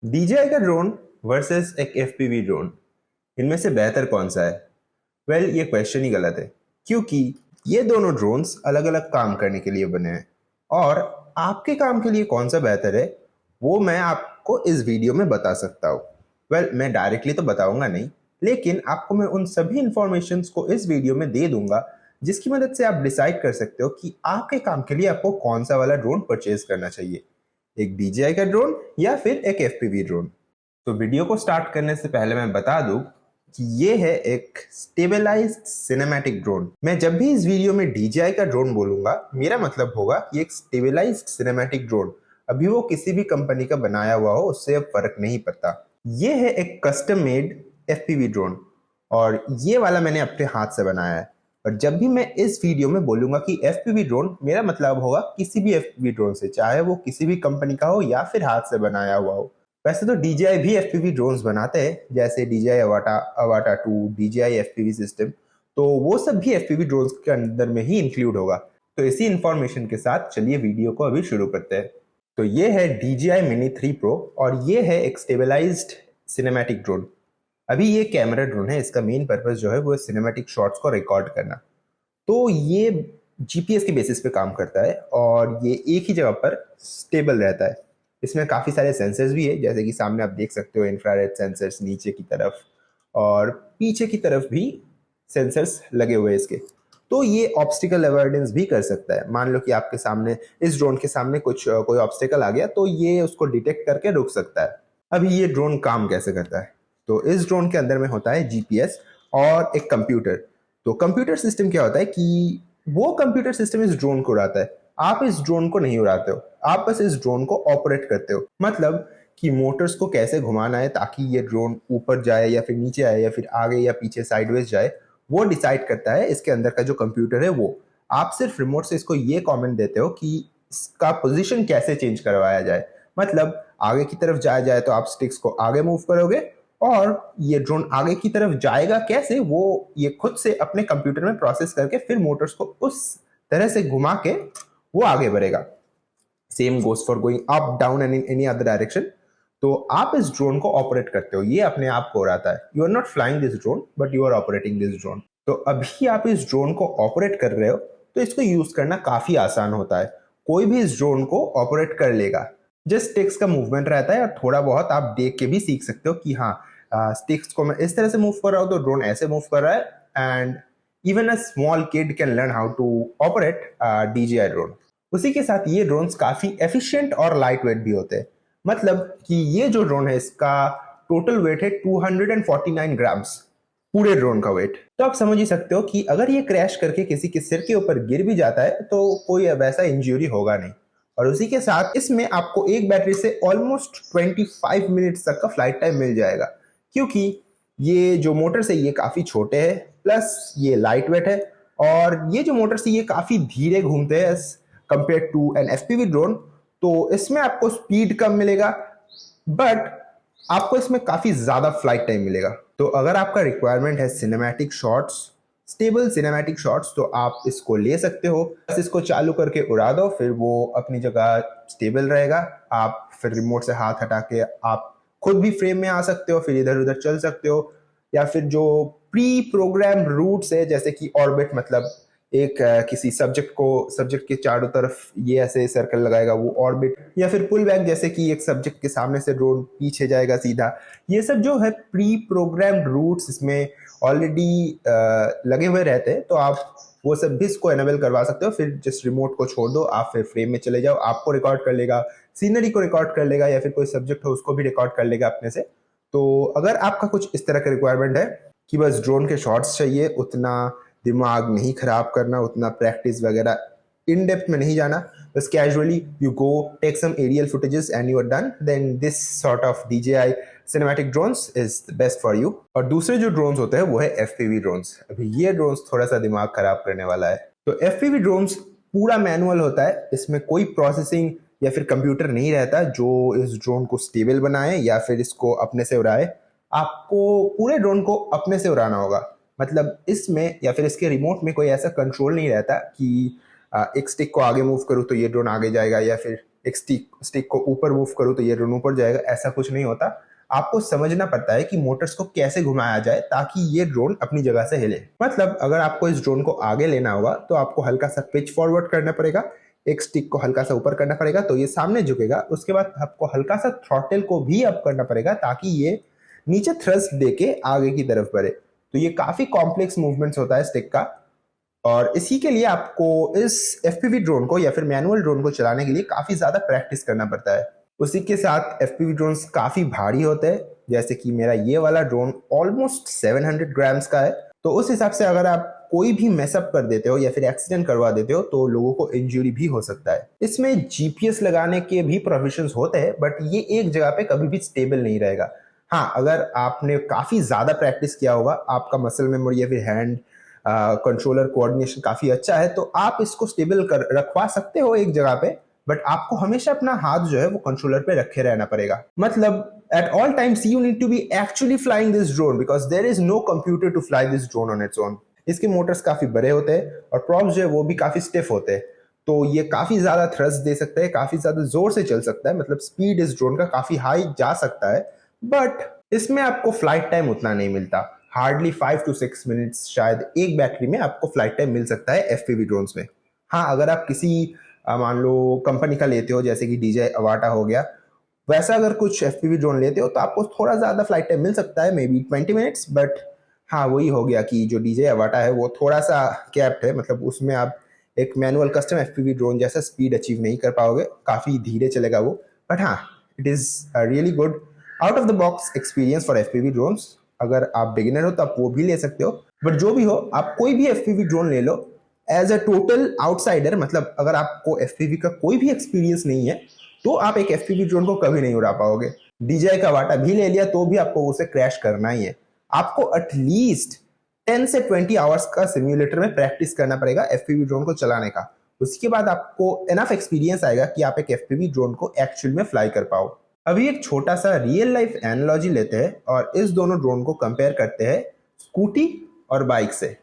DJI का drone versus एक FPV drone, इनमें से बेहतर कौन सा है? वेल, ये क्वेश्चन ही गलत है, क्योंकि ये दोनों ड्रोन्स अलग अलग काम करने के लिए बने हैं और आपके काम के लिए कौन सा बेहतर है वो मैं आपको इस वीडियो में बता सकता हूँ। वेल, मैं डायरेक्टली तो बताऊंगा नहीं, लेकिन आपको मैं उन सभी इंफॉर्मेशंस को इस वीडियो में दे दूंगा जिसकी मदद से आप डिसाइड कर सकते हो कि आपके काम के लिए आपको कौन सा वाला ड्रोन परचेज करना चाहिए, एक DJI का ड्रोन या फिर एक FPV ड्रोन। तो वीडियो को स्टार्ट करने से पहले मैं बता दूं कि ये है एक स्टेबलाइज्ड सिनेमैटिक ड्रोन। मैं जब भी इस वीडियो में DJI का ड्रोन बोलूंगा, मेरा मतलब होगा कि एक स्टेबलाइज्ड सिनेमैटिक ड्रोन, अभी वो किसी भी कंपनी का बनाया हुआ हो उससे अब फर्क नहीं पड़ता। ये है एक कस्टम मेड FPV ड्रोन और ये वाला मैंने अपने हाथ से बनाया है। और जब भी मैं इस वीडियो में बोलूंगा कि FPV ड्रोन, मेरा मतलब होगा किसी भी FPV ड्रोन से, चाहे वो किसी भी कंपनी का हो या फिर हाथ से बनाया हुआ हो। वैसे तो DJI भी FPV ड्रोन्स बनाते हैं, जैसे DJI अवाटा 2, DJI FPV सिस्टम, तो वो सब भी FPV ड्रोन्स के अंदर में ही इंक्लूड होगा। तो इसी इंफॉर्मेशन के साथ चलिए वीडियो को अभी शुरू करते हैं। तो ये है DJI Mini 3 Pro और ये है एक स्टेबलाइज्ड सिनेमैटिक ड्रोन। अभी ये कैमरा ड्रोन है, इसका मेन पर्पस जो है वो सिनेमैटिक शॉट्स को रिकॉर्ड करना। तो ये GPS के बेसिस पे काम करता है और ये एक ही जगह पर स्टेबल रहता है। इसमें काफ़ी सारे सेंसर्स भी है, जैसे कि सामने आप देख सकते हो इंफ्रारेड सेंसर्स नीचे की तरफ और पीछे की तरफ भी सेंसर्स लगे हुए हैं इसके। तो ये ऑब्स्टिकल अवॉइडेंस भी कर सकता है। मान लो कि आपके सामने, इस ड्रोन के सामने कोई ऑब्स्टिकल आ गया तो ये उसको डिटेक्ट करके रुक सकता है। अभी ये ड्रोन काम कैसे करता है? तो इस ड्रोन के अंदर में होता है GPS और एक कंप्यूटर। तो कंप्यूटर सिस्टम क्या होता है कि वो कंप्यूटर सिस्टम इस ड्रोन को उड़ाता है, आप इस ड्रोन को नहीं उड़ाते हो, आप बस इस ड्रोन को ऑपरेट करते हो। मतलब कि मोटर्स को कैसे घुमाना है ताकि ये ड्रोन ऊपर जाए या फिर नीचे आए या फिर आगे या पीछे साइडवेज जाए, वो डिसाइड करता है इसके अंदर का जो कंप्यूटर है वो। आप सिर्फ रिमोट से इसको ये कमेंट देते हो कि इसका पोजीशन कैसे चेंज करवाया जाए। मतलब आगे की तरफ जाया जाए तो आप स्टिक्स को आगे मूव करोगे और ये ड्रोन आगे की तरफ जाएगा कैसे, वो ये खुद से अपने कंप्यूटर में प्रोसेस करके फिर मोटर्स को उस तरह से घुमा के वो आगे बढ़ेगा। Same goes for going up, down and in any other direction. तो आप इस ड्रोन को ऑपरेट करते हो, ये अपने आप को उड़ाता है। You are not flying this drone but you are operating this drone. तो अभी आप इस ड्रोन को ऑपरेट कर रहे हो तो इसको यूज करना काफी आसान होता है। कोई भी इस ड्रोन को ऑपरेट कर लेगा। जस्ट स्टिक्स का मूवमेंट रहता है और थोड़ा बहुत आप देख के भी सीख सकते हो कि हाँ, स्टिक्स को मैं इस तरह से मूव कर रहा हूँ तो ड्रोन ऐसे मूव कर रहा है। And even a small kid can learn how to operate DJI drone. उसी के साथ ये ड्रोन्स काफी एफिशिएंट और लाइट वेट भी होते हैं। मतलब कि ये जो ड्रोन है इसका टोटल वेट है 249 ग्राम्स, पूरे ड्रोन का वेट। तो आप समझ ही सकते हो कि अगर ये क्रैश करके किसी के सिर के ऊपर गिर भी जाता है तो कोई वैसा इंजरी होगा नहीं। और उसी के साथ इसमें आपको एक बैटरी से ऑलमोस्ट 25 मिनट्स तक का फ्लाइट टाइम मिल जाएगा, क्योंकि ये जो मोटर्स है ये काफी छोटे हैं, प्लस ये लाइट वेट है और ये जो मोटर्स है ये काफी धीरे घूमते हैं compare to an FPV drone. तो इसमें आपको स्पीड कम मिलेगा बट आपको इसमें काफी ज्यादा फ्लाइट टाइम मिलेगा। तो अगर आपका रिक्वायरमेंट है cinematic shots, stable cinematic shots, तो आप इसको ले सकते हो। बस इसको चालू करके उड़ा दो, फिर वो अपनी जगह स्टेबल रहेगा। आप फिर रिमोट से हाथ हटा के आप खुद भी फ्रेम में आ सकते हो, फिर इधर उधर चल सकते हो। या फिर जो प्री प्रोग्राम रूट्स है, जैसे कि ऑर्बिट, मतलब एक किसी सब्जेक्ट के चारों तरफ ये ऐसे सर्कल लगाएगा वो ऑर्बिट, या फिर पुल बैक, जैसे कि एक सब्जेक्ट के सामने से ड्रोन पीछे जाएगा सीधा। ये सब जो है प्री प्रोग्राम्ड रूट्स इसमें ऑलरेडी लगे हुए रहते हैं, तो आप वो सब भी इसको एनेबल करवा सकते हो। फिर जस्ट रिमोट को छोड़ दो, आप फिर फ्रेम में चले जाओ, आपको रिकॉर्ड कर लेगा, सीनरी को रिकॉर्ड कर लेगा, या फिर कोई सब्जेक्ट हो उसको भी रिकॉर्ड कर लेगा अपने से। तो अगर आपका कुछ इस तरह का रिक्वायरमेंट है कि बस ड्रोन के शॉट्स चाहिए, उतना दिमाग नहीं खराब करना, उतना प्रैक्टिस वगैरह इन डेप्थ में नहीं जाना, बस casually you go take some aerial footages and you are done, then this sort of DJI cinematic drones is the best for you. और दूसरे जो ड्रोन्स होते हैं वो है FPV ड्रोन्स। अभी ये ड्रोन्स थोड़ा सा दिमाग खराब करने वाला है। तो FPV ड्रोन्स पूरा मैनुअल होता है, इसमें कोई प्रोसेसिंग या फिर कंप्यूटर नहीं रहता जो इस ड्रोन को स्टेबल बनाए या फिर इसको अपने से उड़ाए। आपको पूरे ड्रोन को अपने से उड़ाना होगा। मतलब इसमें या फिर इसके रिमोट में कोई ऐसा कंट्रोल नहीं रहता कि एक स्टिक को आगे मूव करूँ तो ये ड्रोन आगे जाएगा या फिर एक स्टिक को ऊपर मूव करूँ तो ये ड्रोन ऊपर जाएगा, ऐसा कुछ नहीं होता। आपको समझना पड़ता है कि मोटर्स को कैसे घुमाया जाए ताकि ये ड्रोन अपनी जगह से हिले। मतलब अगर आपको इस ड्रोन को आगे लेना होगा तो आपको हल्का सा पिच फॉरवर्ड करना पड़ेगा, एक स्टिक को हल्का सा ऊपर करना पड़ेगा तो ये सामने झुकेगा। उसके बाद आपको हल्का सा थ्रॉटल को भी अप करना पड़ेगा ताकि ये नीचे थ्रस्ट देके आगे की तरफ बढ़े। तो ये काफी कॉम्प्लेक्स मूवमेंट्स होता है स्टिक का, और इसी के लिए आपको इस एफपीवी ड्रोन को या फिर मैनुअल ड्रोन को चलाने के लिए काफी ज्यादा प्रैक्टिस करना पड़ता है। उसी के साथ एफपीवी ड्रोन्स काफी भारी होते हैं, जैसे कि मेरा ये वाला ड्रोन ऑलमोस्ट 700 ग्राम्स का है। तो उस हिसाब से अगर आप कोई भी मेसअप कर देते हो या फिर एक्सीडेंट करवा देते हो तो लोगों को इंजरी भी हो सकता है। इसमें जीपीएस लगाने के भी प्रोविजंस होते हैं, बट ये एक जगह पे कभी भी स्टेबल नहीं रहेगा। हाँ, अगर आपने काफी ज्यादा प्रैक्टिस किया होगा, आपका मसल मेमोरी या फिर हैंड कंट्रोलर कोऑर्डिनेशन काफी अच्छा है, तो आप इसको स्टेबल कर रखवा सकते हो एक जगह पे, बट आपको हमेशा अपना हाथ जो है वो कंट्रोलर पे रखे रहना पड़ेगा। मतलब at all times you need to be actually flying this drone because there is no computer to fly this drone on its own. इसके मोटर्स काफी बड़े होते हैं और प्रॉप्स जो है वो भी काफी स्टिफ होते हैं, तो ये काफी ज्यादा थ्रस्ट दे सकता है, काफी ज्यादा जोर से चल सकता है। मतलब स्पीड इस ड्रोन का काफी हाई जा सकता है, बट इसमें आपको फ्लाइट टाइम उतना नहीं मिलता। हार्डली 5 to 6 मिनट्स शायद एक बैटरी में आपको फ्लाइट टाइम मिल सकता है एफपीवी ड्रोन्स में। हाँ, अगर आप किसी मान लो कंपनी का लेते हो जैसे कि DJI Avata हो गया, वैसा अगर कुछ एफपीवी ड्रोन लेते हो तो आपको थोड़ा ज्यादा फ्लाइट टाइम मिल सकता है, मे बी 20 मिनट्स। बट हाँ, वही हो गया कि जो DJI Avata है वो थोड़ा सा कैप्ड है, मतलब उसमें आप एक मैनुअल कस्टम एफपीवी ड्रोन जैसा स्पीड अचीव नहीं कर पाओगे, काफी धीरे चलेगा वो। बट हाँ, it is really good out of the box experience for FPV drones. अगर आप बिगिनर हो तो आप वो भी ले सकते हो, बट जो भी हो आप कोई भी एफपीवी ड्रोन ले लो एज अ टोटल आउटसाइडर। मतलब अगर आपको एफपीवी का कोई भी एक्सपीरियंस नहीं है तो आप एक एफपीवी ड्रोन को कभी नहीं उड़ा पाओगे। DJI का Avata भी ले लिया तो भी आपको उसे क्रैश करना ही है। आपको एटलीस्ट 10 से 20 आवर्स का सिम्युलेटर में प्रैक्टिस करना पड़ेगा एफपीवी ड्रोन को चलाने का। उसके बाद आपको एनफ एक्सपीरियंस आएगा कि आप एक एफपीवी ड्रोन को एक्चुअल में फ्लाई कर पाओ। अभी एक छोटा सा रियल लाइफ एनालॉजी लेते हैं और इस दोनों ड्रोन को कंपेयर करते हैं स्कूटी और बाइक से।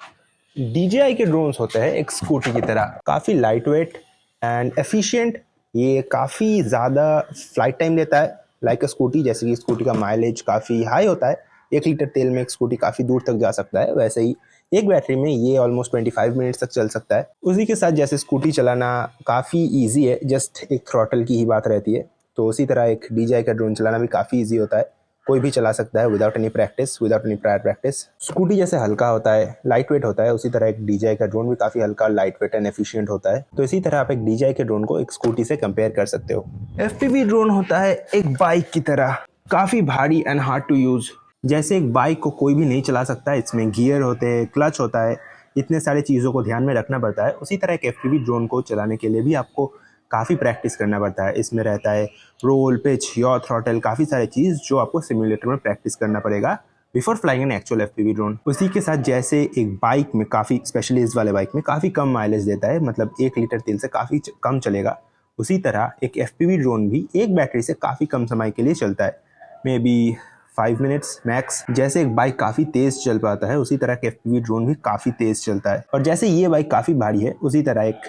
DJI के ड्रोन्स होते हैं एक स्कूटी की तरह, काफी लाइट वेट एंड एफिशिएंट। ये काफ़ी ज़्यादा फ्लाइट टाइम लेता है लाइक अ स्कूटी, जैसे कि स्कूटी का माइलेज काफ़ी हाई होता है। 1 लीटर तेल में एक स्कूटी काफ़ी दूर तक जा सकता है, वैसे ही एक बैटरी में ये ऑलमोस्ट 25 मिनट्स तक चल सकता है। उसी के साथ जैसे स्कूटी चलाना काफ़ी ईजी है, जस्ट एक थ्रॉटल की ही बात रहती है, तो उसी तरह एक DJI का ड्रोन चलाना भी काफ़ी ईजी होता है। कोई भी चला सकता है without any practice, without any prior practice. Scooty जैसे हल्का होता है, लाइट वेट होता है, उसी तरह एक DJI का ड्रोन भी काफ़ी हल्का, लाइट वेट एंड एफिशिएंट होता है। तो इसी तरह आप एक DJI के ड्रोन को एक स्कूटी से कंपेयर कर सकते हो। एफपीवी ड्रोन होता है एक बाइक की तरह, काफ़ी भारी एंड हार्ड टू यूज। जैसे एक बाइक को कोई भी नहीं चला सकता, इसमें गियर होते हैं, क्लच होता है, इतने सारे चीज़ों को ध्यान में रखना पड़ता है। उसी तरह एक एफपीवी ड्रोन को चलाने के लिए भी आपको काफ़ी प्रैक्टिस करना पड़ता है। इसमें रहता है रोल, पिच, याव, थ्रॉटल, काफ़ी सारे चीज़ जो आपको सिम्युलेटर में प्रैक्टिस करना पड़ेगा before flying an actual FPV drone. उसी के साथ जैसे एक बाइक में काफ़ी स्पेशलिस्ट वाले बाइक में काफ़ी कम माइलेज देता है, मतलब 1 लीटर तेल से काफ़ी कम चलेगा, उसी तरह एक एफपीवी ड्रोन भी एक बैटरी से काफ़ी कम समय के लिए चलता है, मे बी 5 मिनट्स मैक्स। जैसे एक बाइक काफ़ी तेज़ चल पाता है, उसी तरह के एफपीवी ड्रोन भी काफ़ी तेज़ चलता है। और जैसे ये बाइक काफ़ी भारी है, उसी तरह एक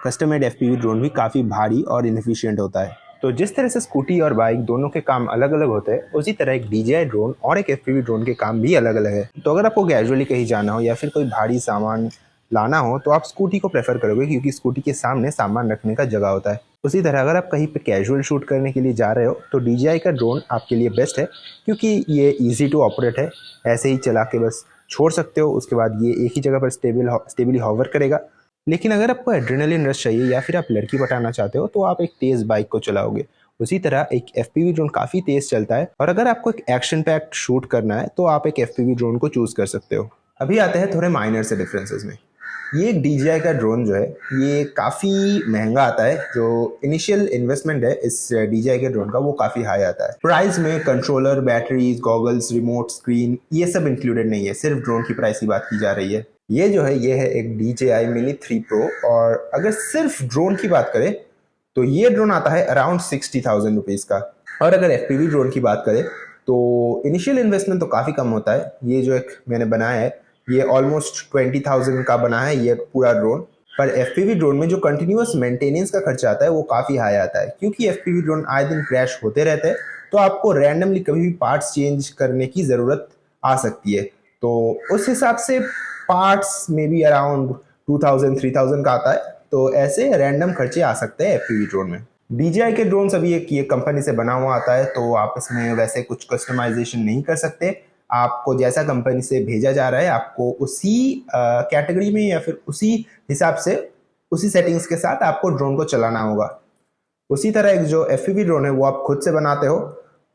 कस्टम मेड एफपीवी ड्रोन भी काफ़ी भारी और इनएफिशिएंट होता है। तो जिस तरह से स्कूटी और बाइक दोनों के काम अलग अलग होते हैं, उसी तरह एक DJI ड्रोन और एक एफपीवी ड्रोन के काम भी अलग अलग है। तो अगर आपको कैजुअली कहीं जाना हो या फिर कोई भारी सामान लाना हो तो आप स्कूटी को प्रेफर करोगे, क्योंकि स्कूटी के सामने सामान रखने का जगह होता है। उसी तरह अगर आप कहीं पे कैजुअल शूट करने के लिए जा रहे हो तो DJI का ड्रोन आपके लिए बेस्ट है, क्योंकि ये ईजी टू ऑपरेट है, ऐसे ही चला के बस छोड़ सकते हो, उसके बाद ये एक ही जगह पर स्टेबली हॉवर करेगा। लेकिन अगर आपको एड्रेनलिन रश चाहिए या फिर आप लड़की पटाना चाहते हो तो आप एक तेज़ बाइक को चलाओगे। उसी तरह एक एफपीवी ड्रोन काफ़ी तेज़ चलता है, और अगर आपको एक एक्शन पैक्ड शूट करना है तो आप एक एफपीवी ड्रोन को चूज़ कर सकते हो। अभी आते हैं थोड़े माइनर से डिफरेंसेस में। ये DJI का ड्रोन जो है ये काफ़ी महंगा आता है, जो इनिशियल इन्वेस्टमेंट है इस DJI के ड्रोन का वो काफ़ी हाई आता है। प्राइस में controller, batteries, goggles, remote, screen ये सब इंक्लूडेड नहीं है, सिर्फ ड्रोन की प्राइस की बात की जा रही है। ये जो है ये है एक DJI Mini 3 Pro, और अगर सिर्फ ड्रोन की बात करें तो ये ड्रोन आता है अराउंड 60,000 रुपीज़ का। और अगर एफपीवी ड्रोन की बात करें तो इनिशियल इन्वेस्टमेंट तो काफ़ी कम होता है। ये जो एक मैंने बनाया है ये ऑलमोस्ट 20,000 का बना है ये पूरा ड्रोन। पर FPV ड्रोन में जो कंटिन्यूअस मेंटेनेंस का खर्चा आता है वो काफ़ी हाई आता है, क्योंकि FPV ड्रोन आए दिन क्रैश होते रहते हैं, तो आपको रैंडमली कभी भी पार्ट्स चेंज करने की ज़रूरत आ सकती है। तो उस हिसाब से पार्ट्स में भी अराउंड 2000-3000 का आता है, तो ऐसे रैंडम खर्चे आ सकते हैं FPV ड्रोन में। DJI के ड्रोन्स अभी एक ये कंपनी से बना हुआ आता है, तो आप इसमें वैसे कुछ कस्टमाइजेशन नहीं कर सकते। आपको जैसा कंपनी से भेजा जा रहा है आपको उसी कैटेगरी में या फिर उसी हिसाब से उसी सेटिंग्स के साथ आपको ड्रोन को चलाना होगा। उसी तरह एक जो FPV ड्रोन है वो आप खुद से बनाते हो,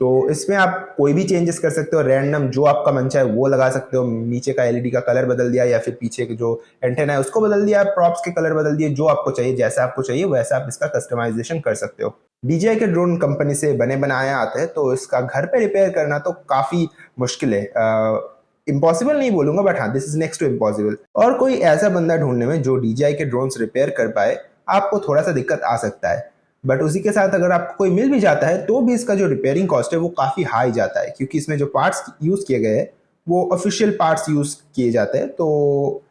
तो इसमें आप कोई भी चेंजेस कर सकते हो, रैंडम जो आपका मन चाहे वो लगा सकते हो। नीचे का LED का कलर बदल दिया या फिर पीछे के जो एंटेना है उसको बदल दिया, प्रॉप्स के कलर बदल दिए, जो आपको चाहिए जैसा आपको चाहिए वैसा आप इसका कस्टमाइजेशन कर सकते हो। DJI के ड्रोन कंपनी से बने बनाए आते हैं, तो इसका घर पे रिपेयर करना तो काफ़ी मुश्किल है। इम्पॉसिबल नहीं बोलूंगा, बट हाँ, this is next to impossible. और कोई ऐसा बंदा ढूंढने में जो DJI के ड्रोन्स रिपेयर कर पाए आपको थोड़ा सा दिक्कत आ सकता है। बट उसी के साथ अगर आपको कोई मिल भी जाता है तो भी इसका जो रिपेयरिंग कॉस्ट है वो काफ़ी हाई जाता है, क्योंकि इसमें जो पार्ट्स यूज़ किए गए हैं वो ऑफिशियल पार्ट्स यूज़ किए जाते हैं, तो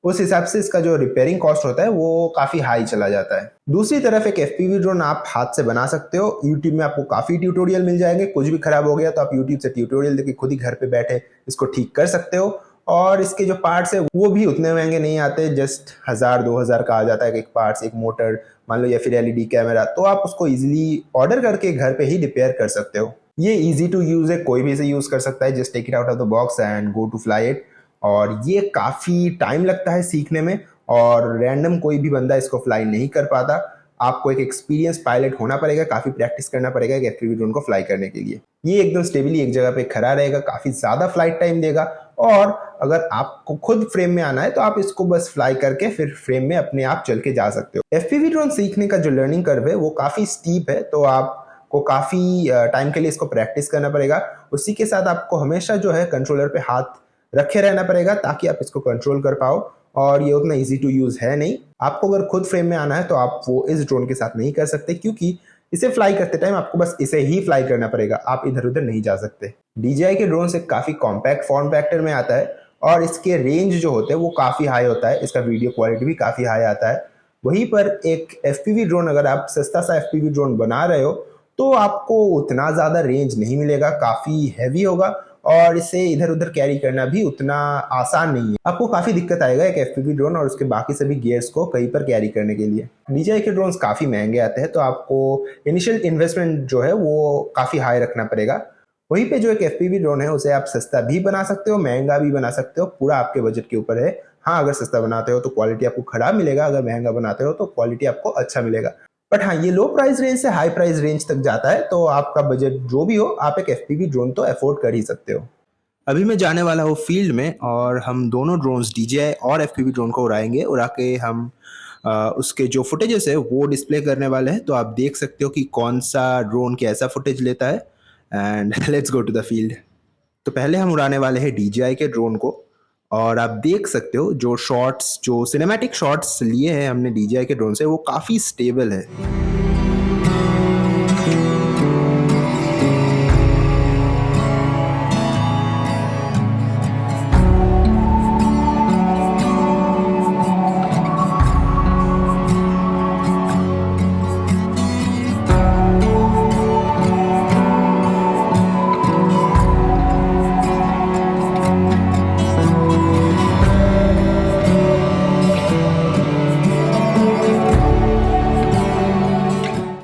उस हिसाब से इसका जो रिपेयरिंग कॉस्ट होता है वो काफ़ी हाई चला जाता है। दूसरी तरफ एक FPV ड्रोन आप हाथ से बना सकते हो। यूट्यूब में आपको काफ़ी ट्यूटोरियल मिल जाएंगे। कुछ भी खराब हो गया तो आप यूट्यूब से ट्यूटोरियल देख के खुद ही घर पे बैठे इसको ठीक कर सकते हो। और इसके जो पार्ट्स है वो भी उतने महंगे नहीं आते, जस्ट 1000-2000 का आ जाता है एक पार्ट्स, एक मोटर मान लो या फिर LED कैमरा, तो आप उसको ईजिली ऑर्डर करके घर पे ही रिपेयर कर सकते हो। ये ईजी टू यूज़ है, कोई भी इसे यूज़ कर सकता है। Just take it out of the box and go to fly it. और ये काफ़ी टाइम लगता है सीखने में, और रैंडम कोई भी बंदा इसको फ्लाई नहीं कर पाता। आपको एक एक्सपीरियंस पायलट होना पड़ेगा, काफ़ी प्रैक्टिस करना पड़ेगा एक FPV ड्रोन को फ्लाई करने के लिए। ये एकदम स्टेबली एक जगह पे खड़ा रहेगा, काफ़ी ज़्यादा फ्लाइट टाइम देगा। और अगर आपको खुद फ्रेम में आना है तो आप इसको बस फ्लाई करके फिर फ्रेम में अपने आप चल के जा सकते हो। FPV ड्रोन सीखने का जो लर्निंग कर्व है वो काफ़ी स्टीप है, तो आपको काफ़ी टाइम के लिए इसको प्रैक्टिस करना पड़ेगा। उसी के साथ आपको हमेशा जो है कंट्रोलर पे हाथ रखे रहना पड़ेगा ताकि आप इसको कंट्रोल कर पाओ। और ये उतना इजी टू यूज़ है नहीं। आपको अगर खुद फ्रेम में आना है तो आप वो इस ड्रोन के साथ नहीं कर सकते, क्योंकि इसे फ्लाई करते टाइम आपको बस इसे ही फ्लाई करना पड़ेगा, आप इधर उधर नहीं जा सकते। DJI के ड्रोन से काफ़ी कॉम्पैक्ट फॉर्म फैक्टर में आता है, और इसके रेंज जो होते हैं वो काफ़ी हाई होता है। इसका वीडियो क्वालिटी भी काफ़ी हाई आता है। वहीं पर एक FPV ड्रोन, अगर आप सस्ता सा FPV ड्रोन बना रहे हो तो आपको उतना ज़्यादा रेंज नहीं मिलेगा, काफ़ी हैवी होगा, और इसे इधर उधर कैरी करना भी उतना आसान नहीं है। आपको काफ़ी दिक्कत आएगा एक FPV ड्रोन और उसके बाकी सभी गियर्स को कहीं पर कैरी करने के लिए। DJI के ड्रोन्स काफ़ी महंगे आते हैं, तो आपको इनिशियल इन्वेस्टमेंट जो है वो काफ़ी हाई रखना पड़ेगा। वहीं पे जो एक FPV ड्रोन है उसे आप सस्ता भी बना सकते हो, महंगा भी बना सकते हो, पूरा आपके बजट के ऊपर है। हाँ, अगर सस्ता बनाते हो तो क्वालिटी आपको खराब मिलेगा, अगर महंगा बनाते हो तो क्वालिटी आपको अच्छा मिलेगा। बट हाँ, ये लो प्राइस रेंज से हाई प्राइस रेंज तक जाता है, तो आपका बजट जो भी हो आप एक FPV ड्रोन तो अफोर्ड कर ही सकते हो। अभी मैं जाने वाला हूँ फील्ड में, और हम दोनों ड्रोन्स DJI और FPV ड्रोन को उड़ाएंगे। उड़ा के हम उसके जो फुटेजेस है वो डिस्प्ले करने वाले हैं, तो आप देख सकते हो कि कौन सा ड्रोन कैसा फुटेज लेता है। And let's go to the field. तो पहले हम उड़ाने वाले हैं DJI के ड्रोन को, और आप देख सकते हो जो शॉट्स, जो सिनेमैटिक शॉट्स लिए हैं हमने DJI के ड्रोन से, वो काफ़ी स्टेबल है।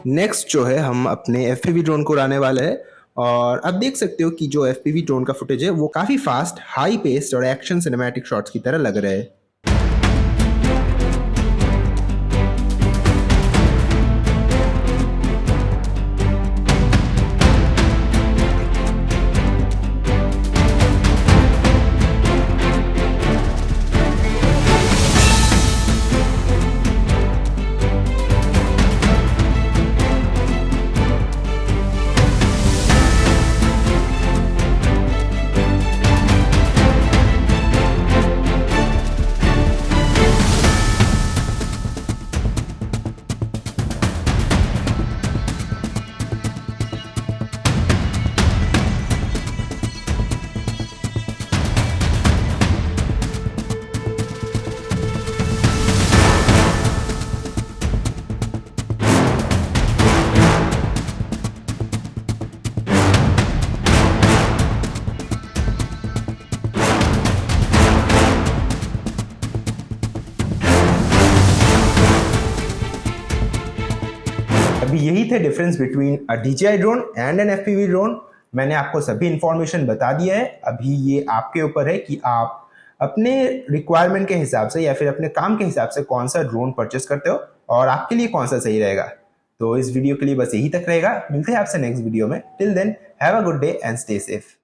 नेक्स्ट जो है हम अपने FPV ड्रोन को उड़ाने वाले हैं, और अब देख सकते हो कि जो FPV ड्रोन का फुटेज है वो काफ़ी फास्ट, हाई पेस्ड और एक्शन सिनेमैटिक शॉट्स की तरह लग रहे हैं। अभी यही थे difference between a DJI drone and an FPV drone. मैंने आपको सभी इंफॉर्मेशन बता दिया है। अभी ये आपके ऊपर है कि आप अपने रिक्वायरमेंट के हिसाब से या फिर अपने काम के हिसाब से कौन सा ड्रोन परचेस करते हो और आपके लिए कौन सा सही रहेगा। तो इस वीडियो के लिए बस यही तक रहेगा। मिलते हैं आपसे नेक्स्ट वीडियो में। Till then have a good day and stay safe.